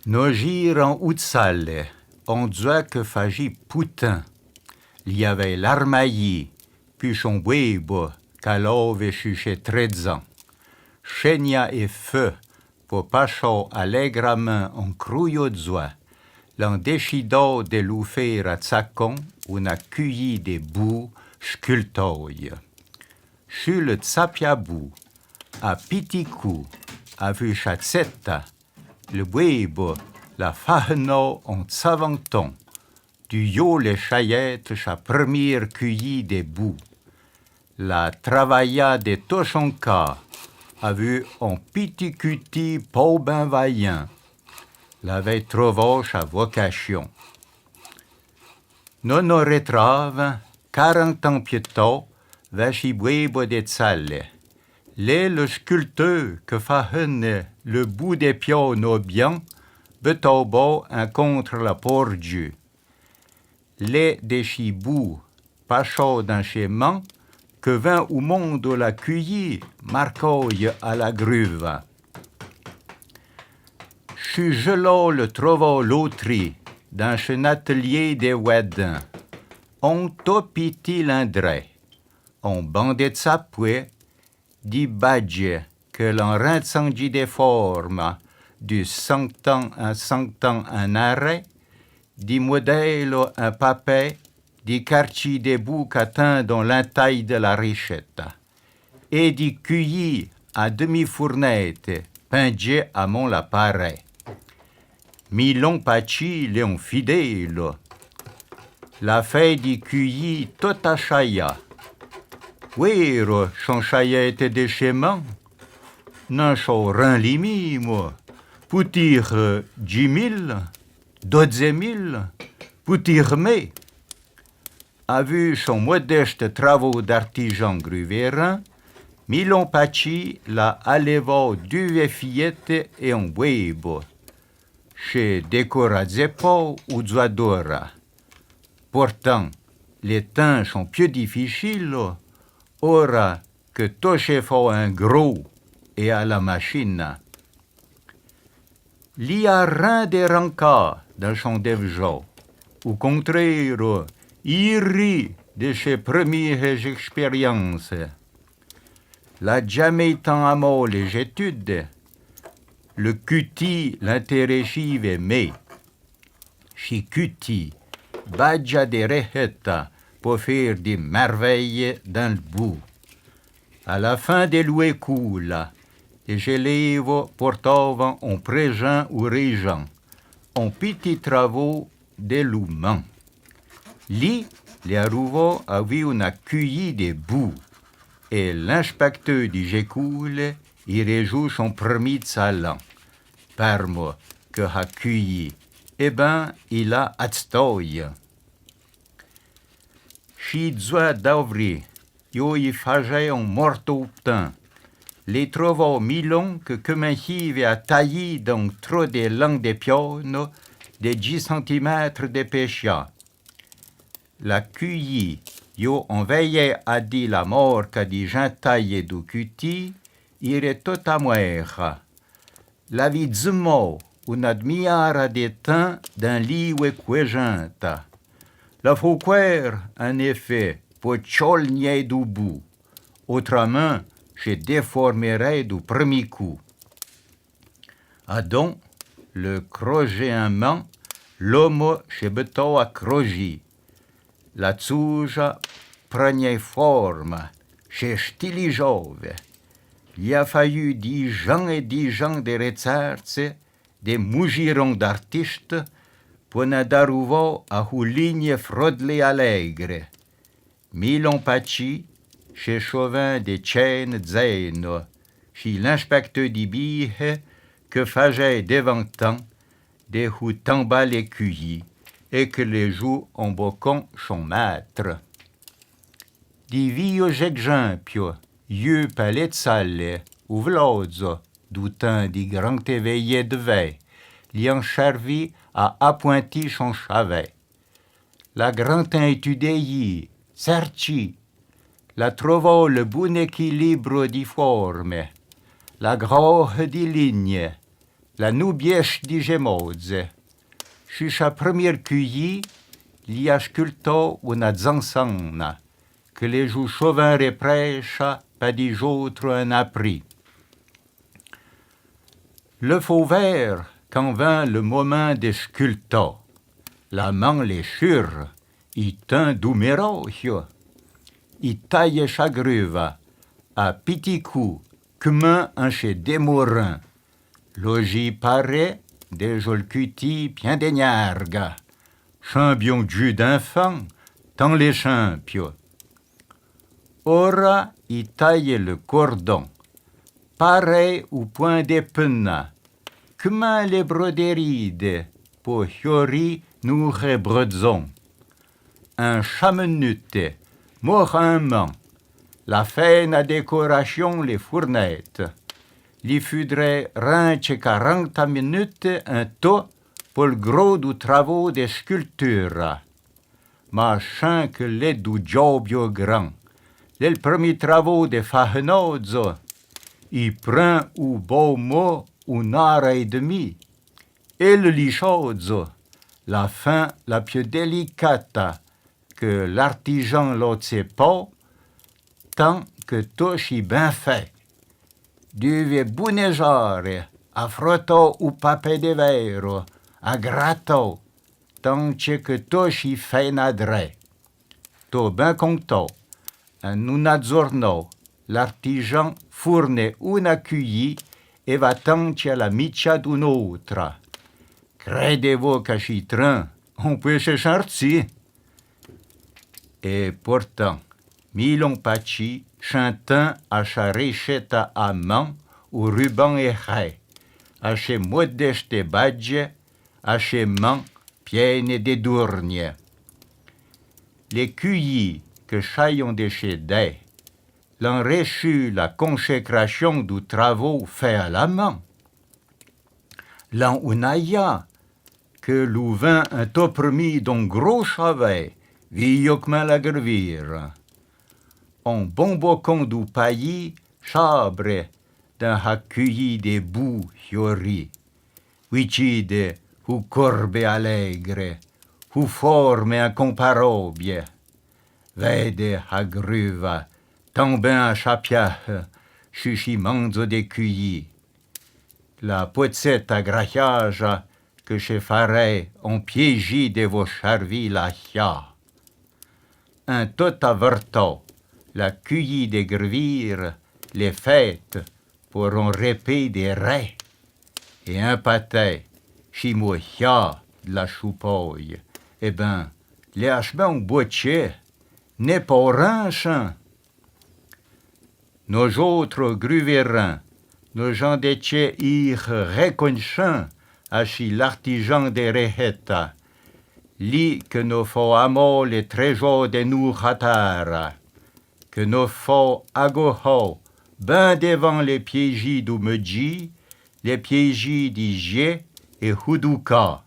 No gir en Outsale, on disait que fagi putain. Il y avait l'armaillis, puis son buebo, calove chuché 13 ans. Chenia et feu, pour pacho allègrement en crouillot de zoie. L'en déchido de l'ouffer à tsakon, on a cueilli des bouts scultoy. Sur le tsapiabou, à Pitikou, a vu chatsetta, le buebo, la faheno en savanton, du yo les chayettes, cha première cueilli des bouts. La travailla de Toshonka, a vu en piticuti pau ben vaillant, l'avait trouvé sa vocation. Non retrave, 40 ans piétôt, vachi buebo de tsale. Les le sculpteur que fahenne le bout des pions bien, betobo un contre la pordieu. Les des chibous, pas chaud d'un chemin, que vint au monde la cueillie, marcoille à la gruve. Chu gelot le trovo l'autri, dans un atelier des Wedin. On topiti l'indret, on bandait sa pouet, di badge que l'on rincendit des formes, du 100 ans à 100 ans un arrêt, di modello un papet, di quartier des boucs atteints dans l'entaille de la richette, et di cueillis à demi-fournette, pingé à mon l'appareil. Milon pachi léon fidèle, la fée di cueillis tota chaya. Ouero, son chayette de chemin, n'en chau rien limi, moi, pour dire 10 000, 12 000, pour dire mais. A vu son modeste travaux d'artisan gruvérin, Milon Pachi la alleva du fillette et un buebo, chez Decorazepo ou Zuadora. Pourtant, les temps sont plus difficiles, ora que tochefo un gros et à la machine. Il y a rien de ranca dans son devjo, au contraire, il rit de ses premières expériences. La jamais tant à les études, le cuti l'intérêt chive aimé. Chi cuti, badja de reheta pour faire des merveilles dans le bout. À la fin des loués cool, les élèves portaient en présent ou régent, en petits travaux de l'humain. Li, les arrivaux avaient une cueilli des bouts, et l'inspecteur du Gécoule y réjoue son premier de salon. Par moi, que a cueilli, eh ben, il a atstoy. Si doit d'ouvrir, yo y faisait un morceau teint. Les trouvaux milons que commencive à tailler dans trop des langues de piano de 10 cm de pécha. La cueillie, yo on veillait à dire la mort qu'a dit gens taillé du cuti, irait tout à mourir. La vie du mot, on admire des temps d'un lit ou équégente. La fouquer, en effet, pour tcholnier du bout. Autrement, je déformerais du premier coup. Adon, le crochet en main, l'homme chez beto à crogi. La tsuja prenait forme, chez stilijove. Il a fallu 10 ans et 10 ans de recherche, des mougirons d'artistes, pour n'arriver à une ligne frodlée allègre. Milon Pachi, chez Chauvin des chaînes zeno, chez l'inspecteur d'Ibie, que faisait devant temps, des houtamba les cueillis, et que les joues en bocon son maître. Di vieux exemples, yeux palais sale, ou vlozo, doutant di grand éveillé de veille, l'y en servi à appointir son chavet. La grande étude certi, la trouvò le bon équilibre di forme, la grosse di ligne, la nubièche digemose. Chucha premier cueilli, lia sculto una zanzana, que les joues chauvins reprêcha, pas des autres un appris. Le faux vert, quand vint le moment de sculto, la main les chure, i tint d'umerogio, i taille chagruva, à petit coup, comme un chez Desmourins, logis paraît, des jolcuti bien des gnarga, champion du d'enfant, tant les champions. Ora, i taille le cordon, pareil au point d'épena, comme les broderides, pour fiori nous rebrodzons. Un chamenute, moramment, la feine à décoration les fournettes. Li faudrait rince 40 minutes un taux pour le gros du travaux de sculpture. Machin que les du jobio grand. Les premiers travaux de Fahenozzo, il prend au beau mot une heure et demie. Et le lichozzo, la fin la plus délicate que l'artisan l'autre sait pas, tant que tout est bien fait. Deve buneggiare, a frotto u pape de vero, a gratto, tant que tu ci fai nadre. To ben conto, en un giorno, l'artisan fourne una cueillie e va tanti la miccia d'un'altra. Credevo che ci train, on peut se charci. Et pourtant, Milon Pachi, chantant à sa réchette à main, au ruban et rai, à ses modestes badges, à ses mains piennes de dournies. Les cueillis que chaillons de chez des, l'ont reçu la consécration du travaux fait à la main. L'en unaya que l'ouvin un taux promis d'un gros chavet, villocman la gravire. Un bon bocon du pays, chabre, d'un accueilli des bouts fiori. Vicide, ou corbe allegre, ou forme incomparabile. Vede a gruva, tant ben a chapia, chuchimanzo de cueillis. La poetsette à graillage que chez Faray on piégi de vos charvis la chia. Un tot averto, la cueillie des grevires, les fêtes pour un repas des raies, et un pâté, chimoia de la choupoille. Eh ben, les hachements boitiers n'est pas rinchant. Nos autres gruvérins, nos gens d'étier ir reconnaissants, achi l'artisan des rehetas, li que nos faux amo les trésors de nous ratara, que nos faux agoho, ben devant les piégis du Medji, les piégis d'Igier et Houduka.